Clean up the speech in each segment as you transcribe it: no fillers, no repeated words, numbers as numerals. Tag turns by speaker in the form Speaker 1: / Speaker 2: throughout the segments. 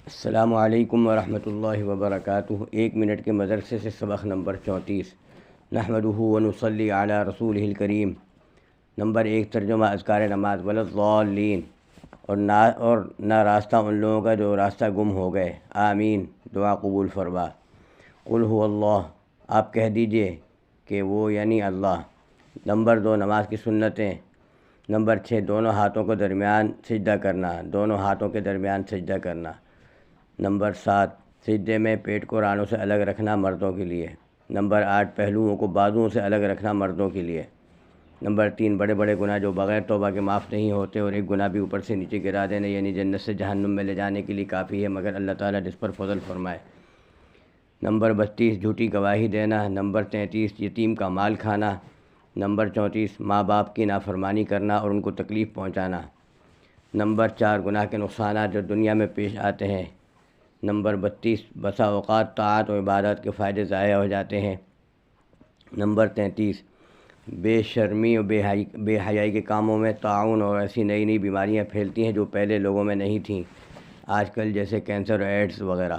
Speaker 1: السلام علیکم ورحمۃ اللہ وبرکاتہ۔ 1 منٹ کے مدرسے سے سبق نمبر 34۔ نحمدہ ونصلی علی رسولہ الکریم۔ نمبر 1، ترجمہ اذکار نماز۔ ولا الضالین، اور نہ راستہ ان لوگوں کا جو راستہ گم ہو گئے۔ آمین، دعا قبول فرما۔ قل هو اللہ، آپ کہہ دیجئے کہ وہ یعنی اللہ۔ نمبر 2، نماز کی سنتیں۔ نمبر 6، دونوں ہاتھوں کے درمیان سجدہ کرنا، دونوں ہاتھوں کے درمیان سجدہ کرنا۔ نمبر 7، سجدے میں پیٹ کو رانوں سے الگ رکھنا مردوں کے لیے۔ نمبر 8، پہلوؤں کو بازوؤں سے الگ رکھنا مردوں کے لیے۔ نمبر 3، بڑے بڑے گناہ جو بغیر توبہ کے معاف نہیں ہوتے، اور ایک گناہ بھی اوپر سے نیچے گرا دینا یعنی جنت سے جہنم میں لے جانے کے لیے کافی ہے، مگر اللہ تعالیٰ جس پر فضل فرمائے۔ نمبر 32، جھوٹی گواہی دینا۔ نمبر 33، یتیم کا مال کھانا۔ نمبر 34، ماں باپ کی نافرمانی کرنا اور ان کو تکلیف پہنچانا۔ نمبر 4، گناہ کے نقصانات جو دنیا میں پیش آتے ہیں۔ نمبر 32، بسا اوقات طاعت و عبادت کے فائدے ضائع ہو جاتے ہیں۔ نمبر 33، بے شرمی اور بے حیائی کے کاموں میں طاعون اور ایسی نئی نئی بیماریاں پھیلتی ہیں جو پہلے لوگوں میں نہیں تھیں آج کل، جیسے کینسر اور ایڈز وغیرہ۔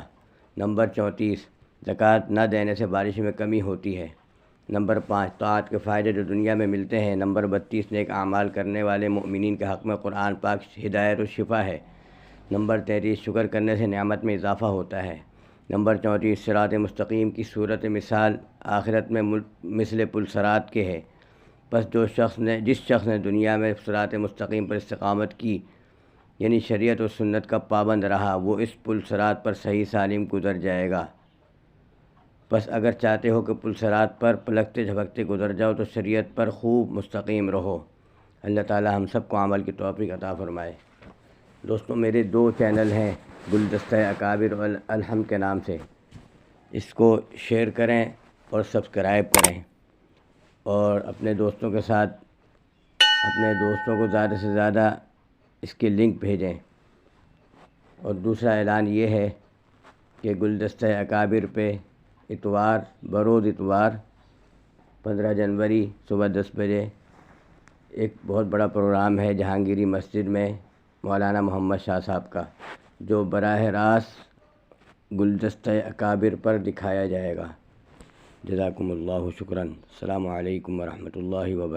Speaker 1: نمبر 34، زکوٰۃ نہ دینے سے بارش میں کمی ہوتی ہے۔ نمبر 5، طاعت کے فائدے جو دنیا میں ملتے ہیں۔ نمبر 32، نیک اعمال کرنے والے مومنین کے حق میں قرآن پاک ہدایت و شفا ہے۔ نمبر 33، شکر کرنے سے نعمت میں اضافہ ہوتا ہے۔ نمبر 34، صراط مستقیم کی صورت مثال آخرت میں مثل پل صراط کے ہے۔ پس جس شخص نے دنیا میں صراط مستقیم پر استقامت کی، یعنی شریعت و سنت کا پابند رہا، وہ اس پل صراط پر صحیح سالم گزر جائے گا۔ پس اگر چاہتے ہو کہ پل صراط پر پلکتے جھپکتے گزر جاؤ تو شریعت پر خوب مستقیم رہو۔ اللہ تعالی ہم سب کو عمل کی توفیق عطا فرمائے۔ دوستوں، میرے 2 چینل ہیں، گلدستہ اکابر اور الحمد کے نام سے۔ اس کو شیئر کریں اور سبسکرائب کریں، اور اپنے دوستوں کے ساتھ، اپنے دوستوں کو زیادہ سے زیادہ اس کے لنک بھیجیں۔ اور دوسرا اعلان یہ ہے کہ گلدستہ اکابر پہ بروز اتوار 15 جنوری صبح 10 بجے ایک بہت بڑا پروگرام ہے جہانگیری مسجد میں مولانا محمد شاہ صاحب کا، جو براہ راست گلدستہ اکابر پر دکھایا جائے گا۔ جزاکم اللہ شکراً۔ السلام علیکم ورحمۃ اللہ وبرکاتہ۔